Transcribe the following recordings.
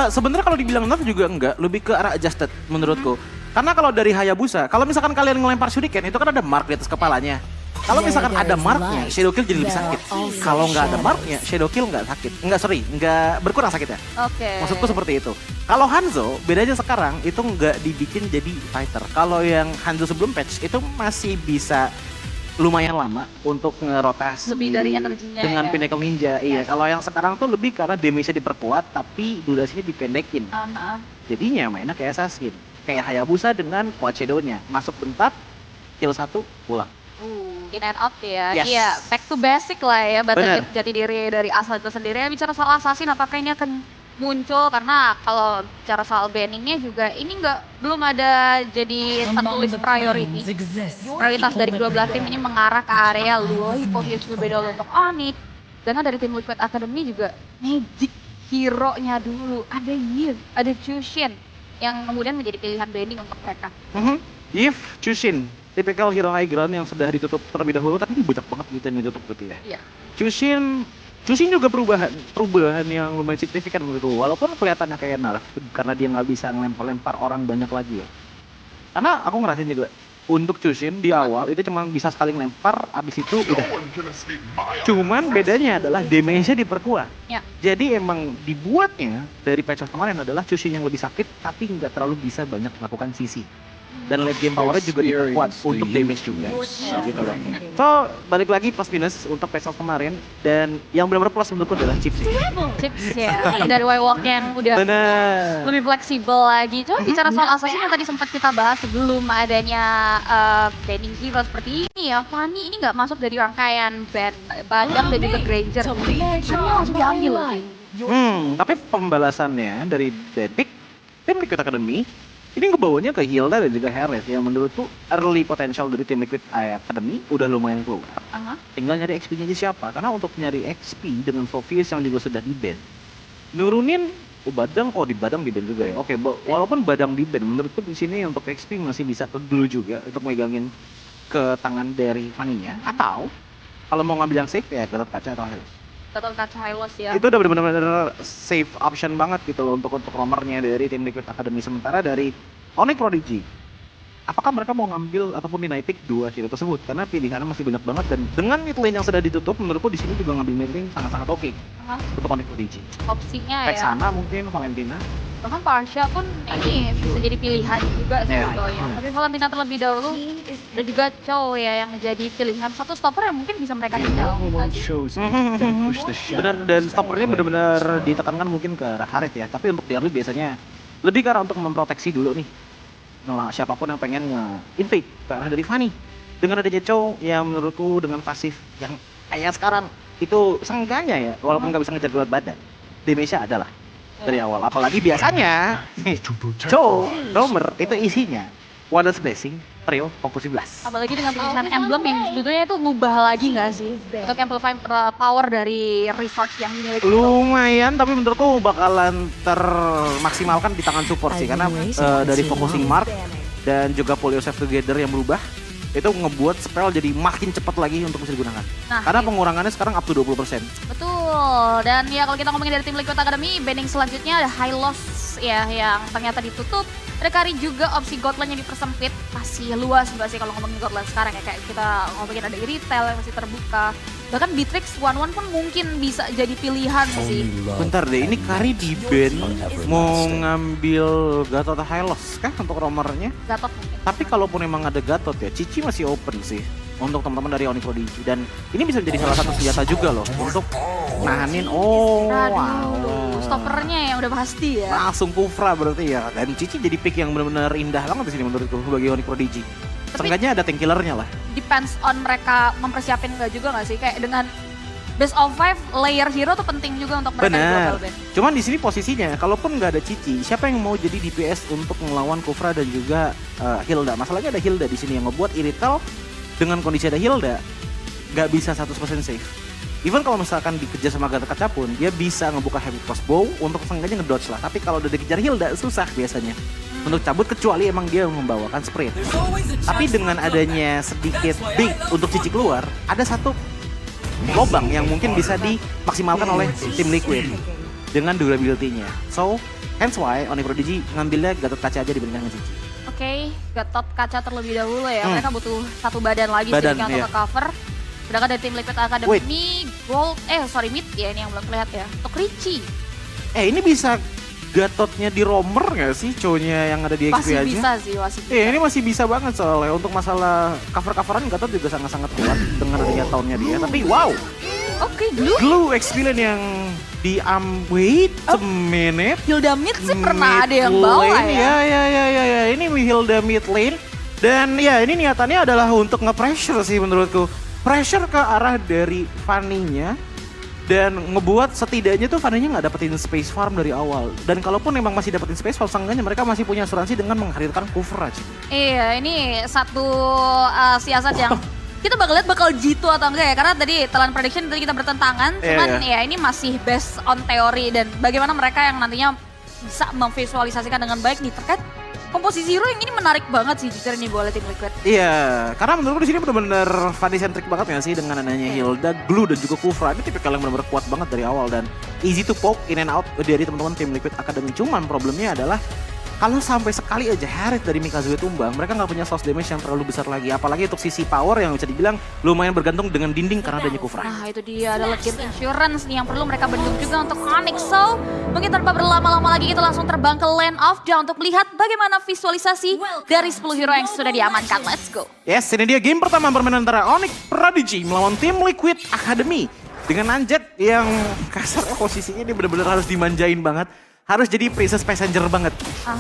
Sebenarnya kalau dibilang nerf juga enggak, lebih ke arah adjusted menurutku. Karena kalau dari Hayabusa, kalau misalkan kalian ngelempar shuriken itu kan ada mark di atas kepalanya. Kalau misalkan ada marknya, Shadow Kill jadi lebih sakit. Kalau nggak ada marknya, Shadow Kill nggak sakit. Nggak berkurang sakitnya. Oke. Maksudku seperti itu. Kalau Hanzo, bedanya sekarang itu nggak dibikin jadi fighter. Kalau yang Hanzo sebelum patch itu masih bisa lumayan lama untuk ngerotasi Lebih dari energinya dengan ya. Pinnacle Ninja. Iya, kalau yang sekarang tuh lebih karena damage-nya diperkuat tapi durasinya dipendekin. Jadinya mainnya kayak Assassin. Kayak Hayabusa dengan Quad Shadow-nya. Masuk bentar, kill 1, pulang. In and out ya. Yes. Iya, back to basic lah ya, Bener. jati diri dari asal itu sendiri. Ya, bicara soal assassin, apakah ini akan muncul? Karena kalau bicara soal banningnya juga ini belum ada jadi tertulis priority. Prioritas dari kedua belah tim ini mengarah ke area Luo, Hippolyus lebih dahulu untuk Onyx. Dan dari tim Liquid Academy juga Magic hero-nya dulu. Ada Yves, ada Chushin yang kemudian menjadi pilihan banning untuk mereka. If Chushin, typical hero high ground yang sudah ditutup terlebih dahulu, tapi ini banyak banget gitu yang ditutup gitu ya. Iya. Chushin juga perubahan yang lumayan signifikan menurutku. Walaupun kelihatannya kayak nerf, karena dia nggak bisa ngelempar-lempar orang banyak lagi ya. Karena aku ngerasain juga, untuk Chushin di awal itu cuma bisa sekali ngelempar, abis itu udah. Cuman bedanya adalah damage-nya diperkuat. Ya. Jadi emang dibuatnya dari patch of kemarin adalah Chushin yang lebih sakit, tapi nggak terlalu bisa banyak melakukan CC. Dan late game power-nya juga diperkuat untuk damage juga. Gitu loh. So, balik lagi plus minus untuk patch of kemarin. Dan yang benar-benar plus menurutku adalah chips sih. Chips ya, dari Y-Walk yang udah Bener. lebih fleksibel lagi. Coba bicara soal assassin yang tadi sempat kita bahas sebelum adanya banning hero seperti ini ya. Fanny ini nggak masuk dari rangkaian band Badang dan juga Granger. Ini langsung diambil loh. Tapi pembalasannya dari Deadpick, tim Liquid Academy, ini ngebawanya ke Hilda dan juga Harriet yang menurutku early potential dari tim Liquid Academy udah lumayan keluar. Tinggal nyari XP-nya aja siapa, karena untuk nyari XP dengan Sophie's yang juga sudah di-ban, nurunin Badang, di Badang di-ban juga ya. Oke, walaupun Badang di-ban, menurutku di sini untuk XP masih bisa dulu juga untuk megangin ke tangan dari Fanny-nya. Atau kalau mau ngambil yang safe ya Gatot Kaca atau Hylos. Gatot Kaca Hylos ya. Itu udah benar-benar safe option banget gitu loh untuk romernya dari tim Liquid Academy. Sementara dari Onyx Prodigy, apakah mereka mau ngambil ataupun dinaitik dua hero tersebut? Karena pilihannya masih banyak banget dan dengan mid lane yang sudah ditutup, menurutku di sini juga ngambil mid lane sangat-sangat oke untuk Onyx Prodigy. Opsinya ya. Texana mungkin Valentina. Bahkan Parsha pun ini bisa jadi pilihan juga sebetulnya. Tapi Valentina terlebih dahulu dan juga Chow ya yang jadi pilihan satu stopper yang mungkin bisa mereka tinggal. Benar, dan stoppernya benar-benar ditekankan mungkin ke Harriet ya. Tapi untuk di early biasanya lebih karena untuk memproteksi dulu nih. Nah, siapapun yang pengen nge-invade ke arah dari Fanny. Dengan adanya Chow yang menurutku dengan pasif yang kayak sekarang itu seenggaknya ya, walaupun nggak bisa ngejar berat badan, damage-nya adalah dari awal. Apalagi biasanya Chow, Romer itu isinya Wonders Blessing, Trio, Fokus 11. Apalagi dengan pilihan emblem yang sebetulnya itu ngubah lagi nggak sih untuk amplify power dari resource yang dimiliki. Lumayan, tapi menurutku bakalan termaksimalkan di tangan support sih, karena dari focusing mark dan juga pull yourself together yang berubah itu ngebuat spell jadi makin cepat lagi untuk bisa digunakan. Nah, karena pengurangannya sekarang up to 20%. Betul. Dan ya kalau kita ngomongin dari tim Liquid Academy, banning selanjutnya ada Hylos ya yang ternyata ditutup. Ada Kari juga, opsi Godland yang dipersempit masih luas mbak sih kalau ngomongin Godland sekarang ya, kayak kita ngomongin ada retail yang masih terbuka. Bahkan Beatrix One pun mungkin bisa jadi pilihan sih. Bentar deh, ini Kari di ban mau ngambil Gatot Hylos kah untuk romernya? Gatot mungkin. Tapi kalaupun emang ada Gatot ya, Cici masih open sih untuk teman-teman dari Onyx Prodigy, dan ini bisa menjadi salah satu senjata juga loh untuk nahanin. Stoppernya yang udah pasti ya. Langsung Kufra berarti ya, dan Cici jadi pick yang benar-benar indah banget di sini menurutku bagi Onyx Prodigy. Seenggaknya ada tank killernya lah. Depends on mereka mempersiapin nggak juga nggak sih, kayak dengan best of 5 layer hero tuh penting juga untuk mereka di Bener. global ban. Cuman di sini posisinya, kalaupun nggak ada Cici, siapa yang mau jadi DPS untuk melawan Kufra dan juga Hilda? Masalahnya ada Hilda di sini yang ngebuat Irital dengan kondisi ada Hilda nggak bisa 100% safe. Even kalau misalkan dikejar sama Gatot Kaca pun, dia bisa ngebuka heavy crossbow untuk seenggaknya ngedodge lah. Tapi kalau udah dikejar Hilda, susah biasanya untuk cabut, kecuali emang dia membawakan sprint. Tapi dengan adanya sedikit bait untuk Cici keluar, ada satu lobang yang mungkin bisa dimaksimalkan oleh tim Liquid dengan durability-nya. So, Hence why Onyx Prodigy ngambilnya Gatot Kaca aja dibandingkan dengan Cici. Oke, Gatot Kaca terlebih dahulu ya. Mereka butuh satu badan lagi Badan, sih untuk cover. Sedangkan dari tim Liquid Academy, Mid ya ini yang belum kelihatan ya. Untuk Richie. Ini bisa Gatotnya di roamer gak sih cowoknya yang ada di XP aja? Masih bisa sih, masih bisa. Ini masih bisa banget soalnya untuk masalah cover-coveran Gatot juga sangat-sangat kuat dengan adanya tahunnya dia. Tapi wow, Oke, Glue. Glue experience yang wait semenit. Hilda Mid sih pernah ada yang bawa ya. Ya. Ini Hilda mid lane. Dan ya ini niatannya adalah untuk nge-pressure sih menurutku. Pressure ke arah dari Fanny-nya. Dan ngebuat setidaknya tuh Fanny-nya nggak dapetin space farm dari awal. Dan kalaupun memang masih dapetin space farm, seenggaknya mereka masih punya asuransi dengan menghadirkan coverage. Iya, ini satu siasat yang kita bakal lihat bakal jitu atau enggak ya. Karena tadi Talent Prediction tadi kita bertentangan. Cuman ya ini masih based on teori dan bagaimana mereka yang nantinya bisa memvisualisasikan dengan baik nih terkait komposisi hero yang ini menarik banget sih jujur ini boleh tim Liquid. Iya, karena menurutku di sini benar-benar Fanny-centric banget ya sih dengan adanya Hilda, Glue dan juga Kufra. Ini tipikal yang benar-benar kuat banget dari awal dan easy to poke in and out dari teman-teman tim Liquid Academy. Cuman problemnya adalah kalau sampai sekali aja Harith dari Mikazuya tumbang, mereka nggak punya source damage yang terlalu besar lagi. Apalagi untuk sisi power yang bisa dibilang lumayan bergantung dengan dinding karena adanya Kufra. Nah itu dia, ada legit insurance nih yang perlu mereka bendung juga untuk Onyx. So mungkin tanpa berlama-lama lagi kita langsung terbang ke Land of Dawn untuk melihat bagaimana visualisasi dari 10 hero yang sudah diamankan. Let's go. Yes, ini dia game pertama permainan antara Onyx Prodigy melawan tim Liquid Academy. Dengan Nanjet yang kasarnya posisinya ini benar-benar harus dimanjain banget. Harus jadi princess passenger banget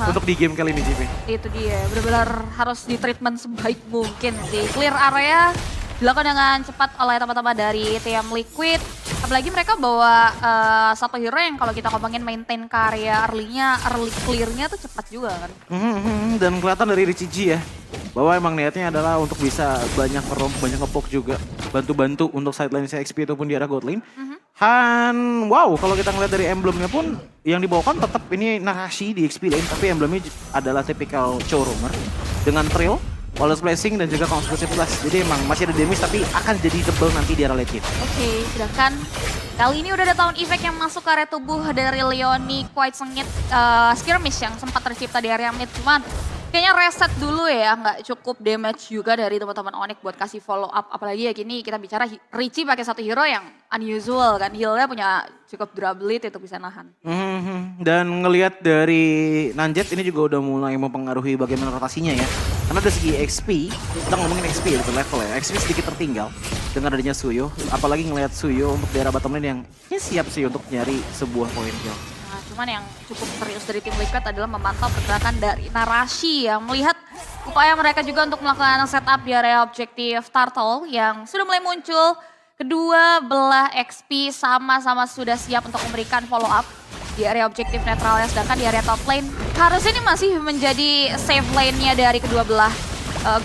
untuk di game kali ini, JP. Itu dia, benar-benar harus di treatment sebaik mungkin sih. Clear area dilakukan dengan cepat oleh teman-teman dari tim Liquid. Apalagi mereka bawa satu hero yang kalau kita ngomongin maintain karya early clear-nya tuh cepat juga kan. Dan kelihatan dari Richie G ya, bahwa emang niatnya adalah untuk bisa banyak ngeromp, banyak ngepoke juga. Bantu-bantu untuk sideline XP ataupun di arah god lane. Wow, kalau kita ngeliat dari emblemnya pun yang dibawakan tetap ini narasi di XP lane, tapi emblemnya adalah typical showroomer dengan trail, Wallace Blessing dan juga Consecrated Blast. Jadi emang masih ada damage tapi akan jadi tebal nanti di area late game. Oke, sedangkan kali ini udah ada Town Effect yang masuk ke area tubuh dari Leoni. Quite sengit skirmish yang sempat tercipta di area mid. Cuman kayaknya reset dulu ya, nggak cukup damage juga dari teman-teman Onyx buat kasih follow up. Apalagi ya gini kita bicara Richie pakai satu hero yang unusual kan. Healnya punya cukup durability itu bisa nahan. Dan ngelihat dari Nanjet ini juga udah mulai mempengaruhi bagaimana rotasinya ya. Karena dari segi XP, kita ngomongin XP ya, gitu level ya. XP sedikit tertinggal dengan adanya Suyo. Apalagi ngelihat Suyo untuk daerah bottom lane yang siap sih untuk nyari sebuah poin kill. Cuman yang cukup serius dari tim Liquid adalah memantau pergerakan dari narasi yang melihat upaya mereka juga untuk melakukan setup di area objektif Turtle yang sudah mulai muncul. Kedua belah XP sama-sama sudah siap untuk memberikan follow up di area objektif netralnya, sedangkan di area top lane harusnya ini masih menjadi safe lane-nya dari kedua belah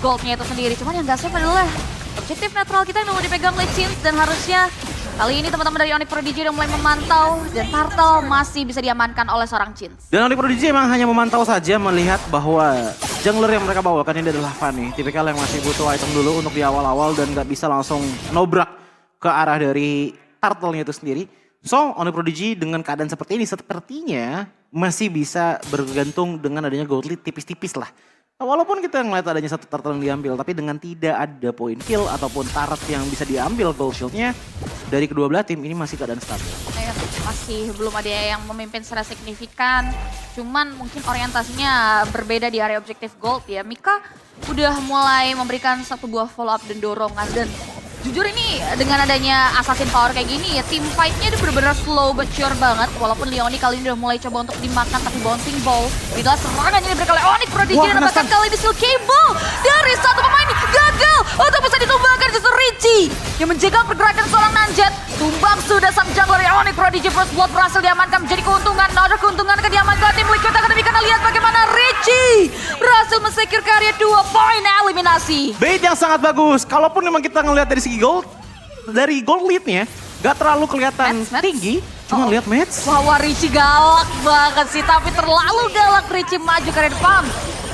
goldnya itu sendiri. Cuman yang gak safe adalah objektif netral kita yang mau dipegang oleh Chins dan harusnya kali ini teman-teman dari Onyx Prodigy udah mulai memantau dan Turtle masih bisa diamankan oleh seorang Chins. Dan Onyx Prodigy emang hanya memantau saja melihat bahwa jungler yang mereka bawakan ini adalah Fanny. Tipikal yang masih butuh item dulu untuk di awal-awal dan gak bisa langsung nobrak ke arah dari Turtle-nya itu sendiri. So, Onyx Prodigy dengan keadaan seperti ini sepertinya masih bisa bergantung dengan adanya gold lead tipis-tipis lah. Walaupun kita ngeliat adanya satu turtle yang diambil, tapi dengan tidak ada point kill ataupun turret yang bisa diambil gold shieldnya dari kedua belah tim ini masih keadaan stabil. Masih belum ada yang memimpin secara signifikan, cuman mungkin orientasinya berbeda di area objektif gold ya. Mika udah mulai memberikan satu buah follow up dan dorongan dan jujur ini dengan adanya assassin power kayak gini ya tim fight-nya itu benar-benar slow but sure banget. Walaupun Leoni kali ini udah mulai coba untuk dimakan tapi bouncing ball itulah serangan yang diberikan oleh Onyx Prodigy dan bahkan kali ini skill cable dari satu pemain gagal untuk bisa ditumbangkan justru Richie yang menjaga pergerakan seorang Nanjet. Tumbang sudah sang jungler dari Onyx Prodigy, first blood berhasil diamankan menjadi keuntungan. Another keuntungan akan diamankan tim Liquid Academy karena lihat bagaimana Richie berhasil mensecure karya 2 poin eliminasi. Bait yang sangat bagus. Kalaupun memang kita ngelihat dari segi gold, dari gold lead-nya gak terlalu kelihatan tinggi. Cuma lihat match. Wah, Richie galak banget sih, tapi terlalu galak Richie maju ke depan.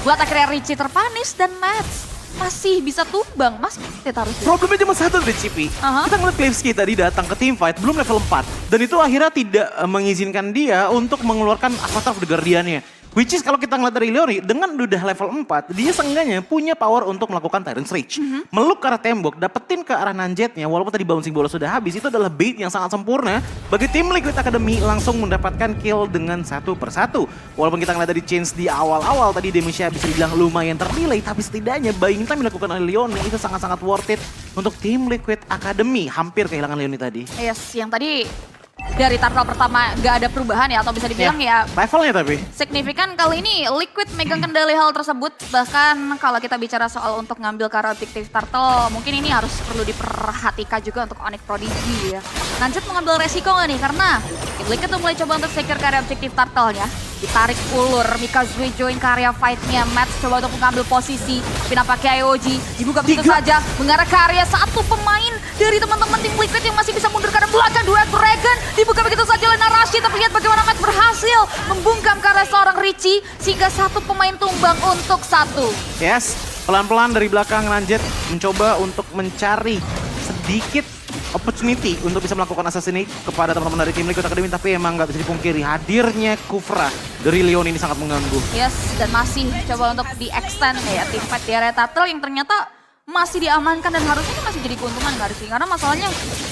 Buat akhirnya Richie terpanis dan match masih bisa tumbang. Mas, kita harus Problemnya cuma satu dari Cipi. Kita ngeliat Klivski tadi datang ke teamfight belum level 4. Dan itu akhirnya tidak mengizinkan dia untuk mengeluarkan Avatar of the Guardian-nya. Which is kalau kita ngeliat dari Leoni, dengan udah level 4, dia seenggaknya punya power untuk melakukan Tyrant's Rage. Meluk ke arah tembok, dapetin ke arah Nanjetnya, walaupun tadi bouncing bola sudah habis, itu adalah bait yang sangat sempurna bagi tim Liquid Academy langsung mendapatkan kill dengan satu persatu. Walaupun kita ngeliat dari change di awal-awal, tadi Demisha bisa dibilang lumayan terdelay, tapi setidaknya buying time dilakukan oleh Leoni itu sangat-sangat worth it untuk tim Liquid Academy. Hampir kehilangan Leoni tadi. Yes, yang tadi dari turtle pertama gak ada perubahan ya, atau bisa dibilang ya levelnya tapi signifikan kali ini Liquid megang kendali hal tersebut. Bahkan kalau kita bicara soal untuk ngambil ke arah objektif turtle, mungkin ini harus perlu diperhatikan juga untuk Onyx Prodigy ya. Nanjet mengambil resiko gak nih, karena Liquid tuh mulai coba untuk secure ke arah objektif turtle-nya. Ditarik ulur, Mikazue join ke area fight-nya, Mats coba untuk mengambil posisi, tapi nampaknya IOG dibuka begitu saja, mengarah ke area satu pemain dari teman-teman tim Liquid yang masih bisa mundur ke arah belakang. Dua Dragon dibuka begitu saja oleh Narashi, tapi lihat bagaimana Mats berhasil membungkam ke arah seorang Richie, sehingga satu pemain tumbang untuk satu. Yes, pelan-pelan dari belakang Nanjet mencoba untuk mencari sedikit opportunity untuk bisa melakukan assassinate kepada teman-teman dari tim Liquid Academy, tapi emang nggak bisa dipungkiri hadirnya Kufra dari Leon ini sangat mengganggu. Yes, dan masih coba untuk di-extend ya tim fight di area turtle yang ternyata masih diamankan dan harusnya ini masih jadi keuntungan nggak sih? Karena masalahnya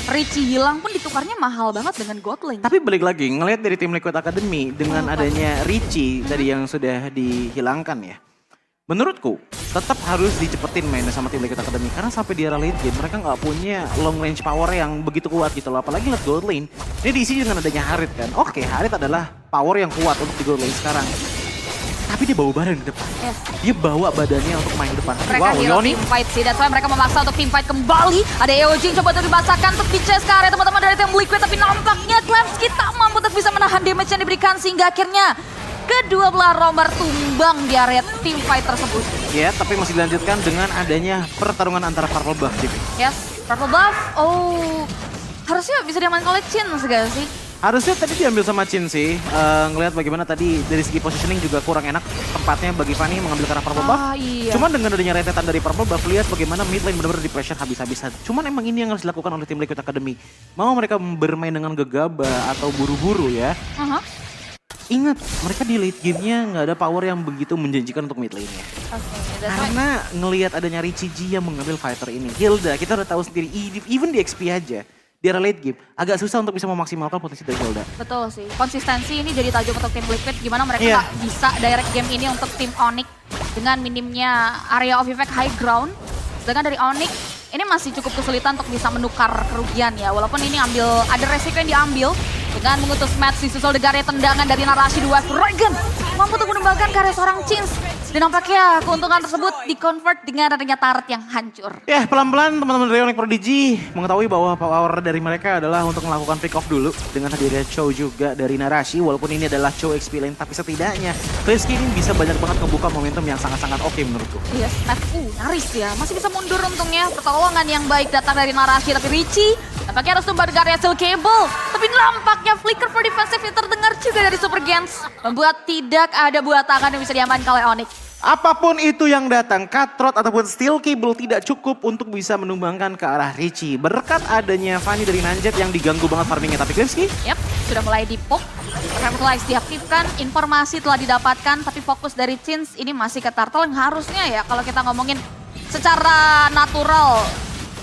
Richie hilang pun ditukarnya mahal banget dengan Godling. Tapi balik lagi, ngelihat dari tim Liquid Academy dengan adanya Richie tadi yang sudah dihilangkan ya. Menurutku, tetap harus dicepetin mainnya sama tim Liquid Academy. Karena sampai di era late game, mereka nggak punya long range power yang begitu kuat gitu loh. Apalagi lihat gold lane, ini diisi dengan adanya Harit kan. Oke, Harit adalah power yang kuat untuk di gold lane sekarang. Tapi dia bawa badan ke depan. Yes. Dia bawa badannya untuk main ke depan. Mereka hero team fight sih, that's why mereka memaksa untuk team fight kembali. Ada EOG yang coba untuk dibasakan untuk di-chase ke area teman-teman dari tim Liquid. Tapi nampaknya Klevski tak mampu untuk bisa menahan damage yang diberikan, sehingga akhirnya kedua belah romer tumbang di area team fight tersebut. Ya, tapi masih dilanjutkan dengan adanya pertarungan antara Purple Buff, JP. Yes, Purple Buff, harusnya bisa diamankan oleh Chin segala sih. Harusnya tadi diambil sama Chin sih. Ngelihat bagaimana tadi dari segi positioning juga kurang enak tempatnya bagi Fanny mengambil ke arah Purple Buff. Iya. Cuman dengan adanya rentetan dari Purple Buff, lihat bagaimana mid lane benar-benar di pressure habis-habisan. Cuman emang ini yang harus dilakukan oleh tim Liquid Academy. Mau mereka bermain dengan gegabah atau buru-buru ya. Ingat, mereka di late game-nya nggak ada power yang begitu menjanjikan untuk mid lane-nya. Karena ngelihat adanya Richie G yang mengambil fighter ini. Hilda, kita udah tahu sendiri, even di XP aja, di era late game, agak susah untuk bisa memaksimalkan potensi dari Hilda. Betul sih, konsistensi ini jadi tajuk untuk tim Liquid. Gimana mereka nggak bisa direct game ini untuk tim Onyx dengan minimnya area of effect high ground. Sedangkan dari Onyx, ini masih cukup kesulitan untuk bisa menukar kerugian ya. Walaupun ini ada resiko yang diambil dengan mengutus Mats disusul dengan area tendangan dari Narashi. Dua Dragon mampu untuk menembakkan karya seorang Chins. Dan nampaknya keuntungan tersebut di-convert dengan adanya turret yang hancur. Ya, pelan-pelan teman-teman dari Onyx Prodigy mengetahui bahwa power dari mereka adalah untuk melakukan pick off dulu. Dengan hadirnya Chow juga dari Narashi. Walaupun ini adalah Chow XP lane, tapi setidaknya Klivski ini bisa banyak banget membuka momentum yang sangat-sangat oke menurutku. Yes, nyaris ya. Masih bisa mundur untungnya. Pertolongan yang baik datang dari Narashi, tapi Richie nampaknya harus tumbang dengan area Steel Cable. Tapi nampaknya flicker for defensive yang terdengar juga dari Super Gens, membuat tidak ada buah tangan yang bisa diamankan oleh Onyx. Apapun itu yang datang, Cutthroat ataupun Steel Cable tidak cukup untuk bisa menumbangkan ke arah Richie. Berkat adanya Fanny dari Nanjet yang diganggu banget farmingnya, tapi Klivski? Yap, sudah mulai dipok. Revitalize diaktifkan, informasi telah didapatkan, tapi fokus dari Chins ini masih ke Turtle yang harusnya ya kalau kita ngomongin secara natural.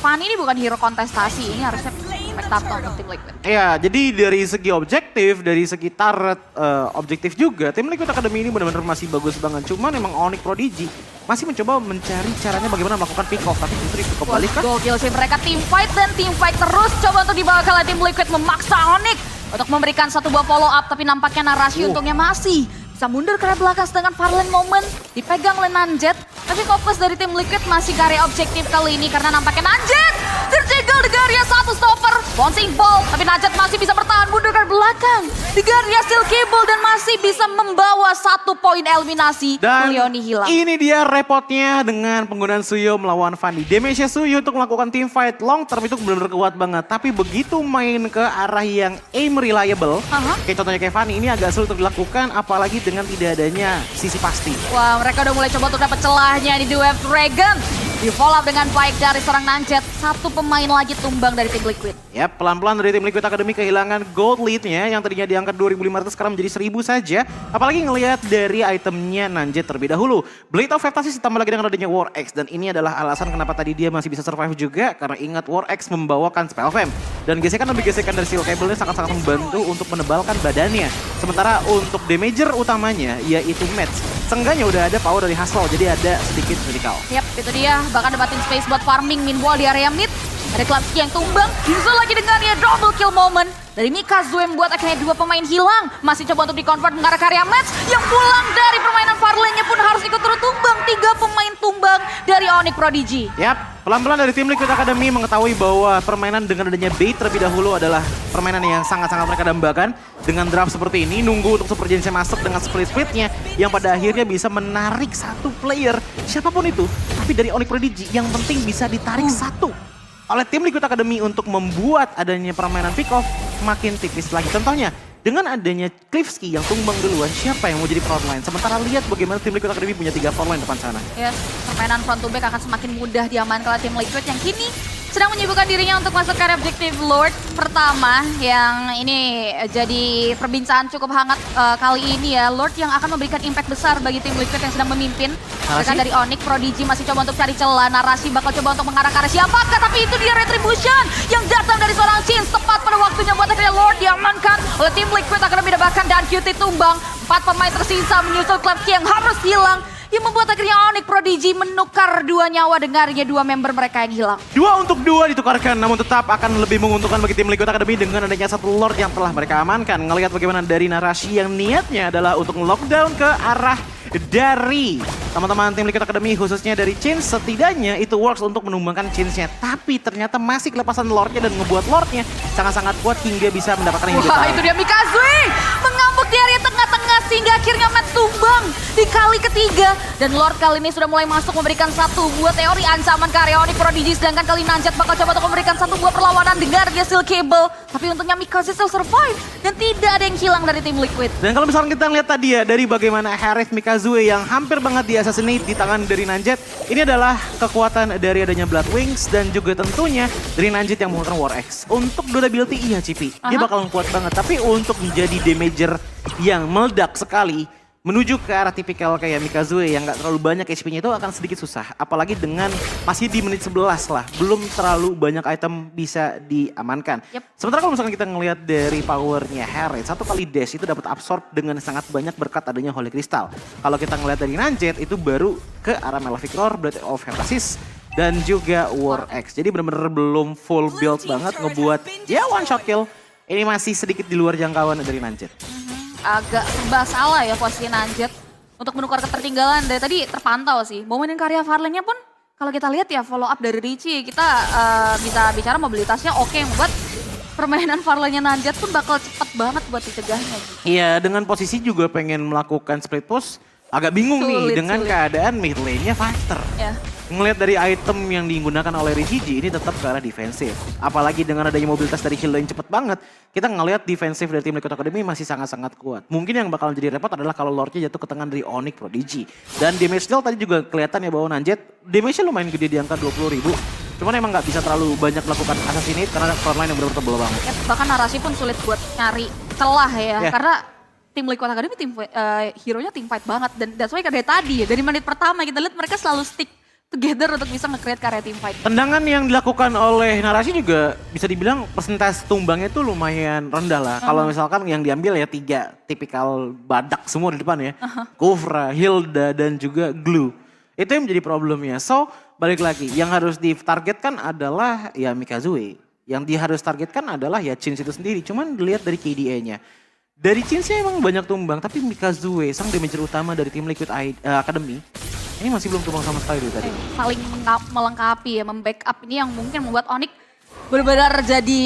Fanny ini bukan hero kontestasi, ini harusnya spektator untuk tim Liquid. Ya, jadi dari segi objektif, dari segi turret objektif juga, tim Liquid Academy ini benar-benar masih bagus banget. Cuman emang Onyx Prodigy masih mencoba mencari caranya bagaimana melakukan pick off, tapi justru itu kembali kan? Gokil sih, mereka team fight dan team fight terus coba untuk dibawa oleh tim Liquid, memaksa Onyx untuk memberikan satu buah follow up, tapi nampaknya Narashi untungnya masih bisa mundur ke arah belakang, sedangkan Farland Moment dipegang oleh Nanjet. Tapi fokus dari tim Liquid masih ke area objektif kali ini karena nampaknya Nanjet terjegal di area satu stopper. Bouncing ball, tapi Nanjet masih bisa bertahan mundur ke arah belakang di area Steel Cable dan masih bisa membawa 1 poin eliminasi. Dan Leoni hilang. Ini dia repotnya dengan penggunaan Suyo melawan Fanny. Damage Suyo untuk melakukan team fight long term itu benar-benar kuat banget. Tapi begitu main ke arah yang aim reliable, kayak contohnya kayak Fanny, ini agak sulit untuk dilakukan apalagi dengan tidak adanya sisi pasti. Wah, mereka udah mulai coba untuk dapat celahnya di Dua Dragon. Di follow up dengan baik dari seorang Nanjet. Satu pemain lagi tumbang dari tim Liquid. Ya, pelan-pelan dari tim Liquid Academy kehilangan gold lead-nya yang tadinya di angka 2.500 sekarang menjadi 1.000 saja. Apalagi ngelihat dari itemnya Nanjet terlebih dahulu. Blade of Heptasis ditambah lagi dengan adanya War X. Dan ini adalah alasan kenapa tadi dia masih bisa survive juga. Karena ingat War X membawakan Spell Fam. Dan gesekan demi gesekan dari Steel Cable-nya sangat-sangat membantu untuk menebalkan badannya. Sementara untuk damager utamanya yaitu Match. Seenggaknya udah ada power dari Hustle, jadi ada sedikit critical. Yap, itu dia. Bahkan dapatin space buat farming Minwall di area mid. Ada Klapski yang tumbang, Yuzu lagi dengannya double kill moment. Dari Mikazue membuat akhirnya dua pemain hilang. Masih coba untuk di-convert mengarah ke area match. Yang pulang dari permainan Farlane-nya pun harus ikut turun tumbang. 3 pemain tumbang dari Onyx Prodigy. Yap, pelan-pelan dari tim Liquid Academy mengetahui bahwa permainan dengan adanya bait terlebih dahulu adalah permainan yang sangat-sangat mereka dambakan. Dengan draft seperti ini, nunggu untuk Super Genius masuk dengan split-splitnya. Yang pada akhirnya bisa menarik satu player, siapapun itu. Tapi dari Onyx Prodigy, yang penting bisa ditarik satu oleh tim Liquid Academy untuk membuat adanya permainan pick off makin tipis lagi. Contohnya, dengan adanya Klipski yang tumbang duluan, siapa yang mau jadi frontline? Sementara lihat bagaimana tim Liquid Academy punya 3 frontline depan sana. Yes, permainan front to back akan semakin mudah diamankan oleh tim Liquid yang kini sedang menyibukkan dirinya untuk masuk ke area objektif Lord pertama yang ini jadi perbincangan cukup hangat kali ini ya. Lord yang akan memberikan impact besar bagi tim Liquid yang sedang memimpin. Mereka dari Onyx Prodigy masih coba untuk cari celah. Narasi bakal coba untuk mengarah ke arah siapakah, tapi itu dia Retribution yang datang dari seorang Chins tepat pada waktunya buat akhirnya Lord diamankan oleh tim Liquid akan mendapatkan dan QT tumbang. 4 pemain tersisa menyusul Klapski yang harus hilang. Yang membuat akhirnya Onyx Prodigy menukar 2 nyawa dengannya 2 member mereka yang hilang. 2 untuk 2 ditukarkan, namun tetap akan lebih menguntungkan bagi tim Liquid Academy dengan adanya satu Lord yang telah mereka amankan. Ngelihat bagaimana dari Narasi yang niatnya adalah untuk lockdown ke arah dari teman-teman tim Liquid Academy khususnya dari Chins, setidaknya itu works untuk menumbangkan Chinsnya. Tapi ternyata masih kelepasan Lordnya dan ngebuat Lordnya sangat-sangat kuat hingga bisa mendapatkan yang wah, itu dia Mikazue mengamuk di area tengah-tengah sehingga akhirnya match tumbang di kali ketiga. Dan Lord kali ini sudah mulai masuk memberikan satu buah teori ancaman ke area Onyx Prodigy. Sedangkan kali Nanjet bakal coba untuk memberikan satu buah perlawanan dengan dia Steel Cable. Tapi untungnya Mikazue still survive dan tidak ada yang hilang dari tim Liquid. Dan kalau misalkan kita lihat tadi ya dari bagaimana Harith Mikazue yang hampir banget di assassinate di tangan dari Nanjet. Ini adalah kekuatan dari adanya Blood Wings dan juga tentunya dari Nanjet yang menggunakan War X. Untuk durability iya Cipi, dia bakal kuat banget. Tapi untuk menjadi damager yang meledak sekali menuju ke arah tipikal kayak Mikazue yang gak terlalu banyak HP-nya itu akan sedikit susah. Apalagi dengan masih di menit 11 lah, belum terlalu banyak item bisa diamankan. Sementara kalau misalkan kita ngelihat dari powernya Harith, 1 kali dash itu dapat absorb dengan sangat banyak berkat adanya Holy Crystal. Kalau kita ngelihat dari Nanjet itu baru ke arah Malefic Roar, Blade of Heptasis, dan juga War X. Jadi benar-benar belum full build banget ngebuat ya one shot kill. Ini masih sedikit di luar jangkauan dari Nanjet. Agak serba salah ya posisi Nanjet untuk menukar ketertinggalan. Dari tadi terpantau sih. Momenin karya Farlane-nya pun kalau kita lihat ya follow up dari Richie. Kita bisa bicara mobilitasnya oke. Membuat permainan Farlane-nya Nanjet pun bakal cepet banget buat dicegahnya. Iya, dengan posisi juga pengen melakukan split push. Agak bingung nih dengan keadaan mid lane-nya fighter. Ya. Ngelihat dari item yang digunakan oleh Richie ini tetap ke arah defensif. Apalagi dengan adanya mobilitas dari heal yang cepet banget. Kita ngelihat defensif dari tim Liquid Academy masih sangat-sangat kuat. Mungkin yang bakal jadi repot adalah kalau Lordnya jatuh ke tangan dari Onyx Prodigy. Dan damage deal tadi juga kelihatan ya bahwa Nanjet damage-nya lumayan gede di angka 20.000. Cuman emang nggak bisa terlalu banyak melakukan assassinate karena frontline yang benar-benar tebel banget. Ya, bahkan Narasi pun sulit buat nyari celah ya. Karena tim Liquid Academy hero-nya team fight banget. Dan that's why dari tadi ya, dari menit pertama kita lihat mereka selalu stick together untuk bisa nge-create karya team fight. Tendangan yang dilakukan oleh Narasi juga bisa dibilang persentase tumbangnya itu lumayan rendah lah. Kalau misalkan yang diambil ya 3 tipikal badak semua di depan ya. Kufra, Hilda, dan juga Glue. Itu yang menjadi problemnya. So, balik lagi. Yang harus ditargetkan adalah ya Mikazue. Yang dia harus targetkan adalah ya Chins itu sendiri. Cuman dilihat dari KDA-nya. Dari Chinsnya emang banyak tumbang. Tapi Mikazue, sang damager utama dari tim Liquid Academy, ini masih belum tumbang sama sekali tadi. Saling melengkapi ya, membackup ini yang mungkin membuat Onyx benar-benar jadi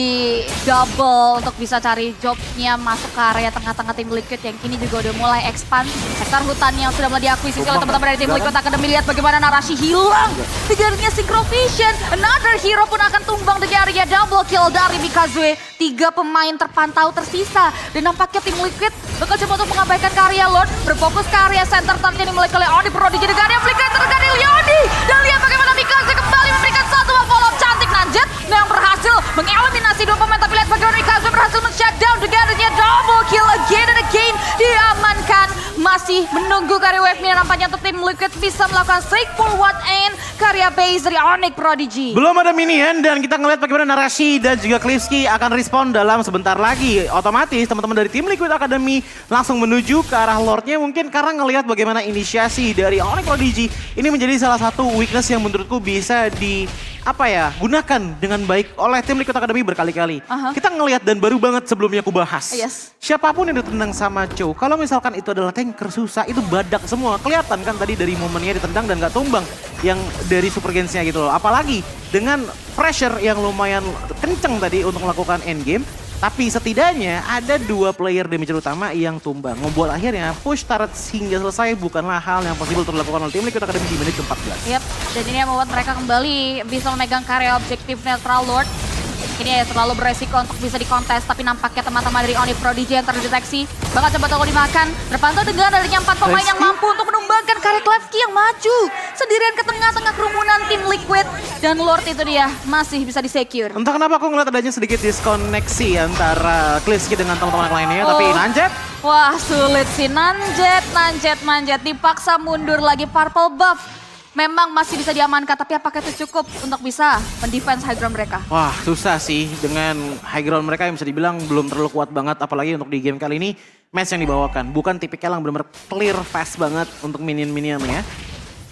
double untuk bisa cari jobnya masuk ke area tengah-tengah tim Liquid yang kini juga udah mulai expand. Sektor hutan yang sudah mulai diakuisisi oleh teman-teman dari tim Liquid Academy. Lihat bagaimana Narasi hilang. Kejarnya Synchrovision. Another hero pun akan tumbang dari area double kill dari Mikazue. 3 pemain terpantau tersisa. Dan nampaknya tim Liquid bakal coba untuk mengabaikan karya Lord. Berfokus ke area center target yang dimiliki oleh Onyx Prodigy dengan yang flicker terkadang Leoni. Dan lihat bagaimana Mikazue Mengeliminasi dua pemain, tapi lihat bagaimana Mikazu berhasil men-shutdown dengan adanya double kill again and again. Diamankan, masih menunggu carry wave nya nampaknya untuk tim Liquid bisa melakukan straight forward and karya base dari Onyx Prodigy. Belum ada minion dan kita ngeliat bagaimana Narasi dan juga Klivski akan respon dalam sebentar lagi. Otomatis teman-teman dari tim Liquid Academy langsung menuju ke arah Lordnya mungkin karena ngelihat bagaimana inisiasi dari Onyx Prodigy ini menjadi salah satu weakness yang menurutku bisa gunakan dengan baik oleh tim Liquid Academy berkali-kali. Kita ngelihat dan baru banget sebelumnya aku bahas. Yes. Siapapun yang ditendang sama Chow, kalau misalkan itu adalah tanker susah, itu badak semua. Kelihatan kan tadi dari momennya ditendang dan gak tumbang yang dari Super Gens-nya gitu loh. Apalagi dengan pressure yang lumayan kenceng tadi untuk melakukan endgame. Tapi setidaknya ada dua player damage utama yang tumbang. Membuat akhirnya push turret hingga selesai bukanlah hal yang possible dilakukan oleh tim Liquid Academy di menit ke-14. Yap, dan ini yang membuat mereka kembali bisa memegang karya objektif Neutral Lord. Ini ya selalu beresiko untuk bisa dikontes, tapi nampaknya teman-teman dari Onyx Prodigy yang terdeteksi bakal coba toko dimakan. Terpantau dengan adanya 4 pemain yang mampu untuk menumbangkan karya Klevski yang maju sendirian ke tengah-tengah kerumunan tim Liquid. Dan Lord itu dia masih bisa disecure. Entah kenapa aku ngeliat adanya sedikit diskoneksi antara Klivski dengan teman-teman lainnya, tapi Nanjet. Wah sulit sih, Nanjet dipaksa mundur lagi. Purple buff memang masih bisa diamankan, tapi apakah itu cukup untuk bisa mendefense high ground mereka? Wah susah sih dengan high ground mereka yang bisa dibilang belum terlalu kuat banget. Apalagi untuk di game kali ini match yang dibawakan bukan tipikal yang benar-benar clear fast banget untuk minion-minionnya.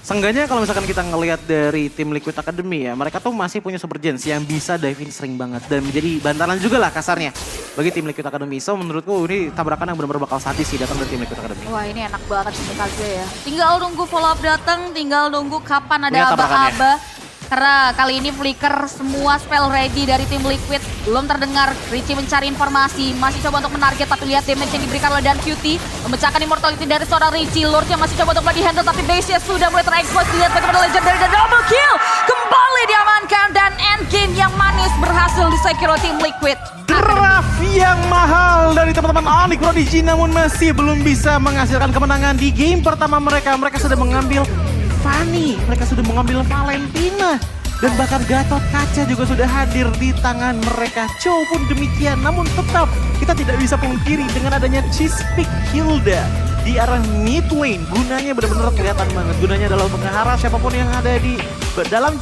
Seenggaknya kalau misalkan kita ngelihat dari tim Liquid Academy ya, mereka tuh masih punya Super Gens yang bisa dive in sering banget dan menjadi bantalan juga lah kasarnya bagi tim Liquid Academy. So menurutku ini tabrakan yang benar-benar bakal sadis sih datang dari tim Liquid Academy. Wah ini enak banget sih ya. Tinggal nunggu follow up datang, tinggal nunggu kapan ada Lihat tabrakannya. aba-aba. Karena kali ini Flicker semua spell ready dari tim Liquid. Belum terdengar, Richie mencari informasi. Masih coba untuk menarget, tapi lihat damage yang diberikan oleh Dan Cutie. Memecahkan immortality dari seorang Richie. Lordnya masih coba untuk di-handle, tapi base-nya sudah mulai terekspos. Lihat bagaimana Legendary dan double kill. Kembali diamankan dan endgame yang manis berhasil di-secure oleh tim Liquid. Draft yang mahal dari teman-teman Onyx Prodigy namun masih belum bisa menghasilkan kemenangan di game pertama mereka. Mereka sudah mengambil Fanny, mereka sudah mengambil Valentina. Dan bahkan Gatot Kaca juga sudah hadir di tangan mereka. Chow pun demikian, namun tetap kita tidak bisa pungkiri dengan adanya Cheesepick Hilda di arah mid lane. Gunanya benar-benar kelihatan banget. Gunanya adalah untuk mengharas siapapun yang ada di dalam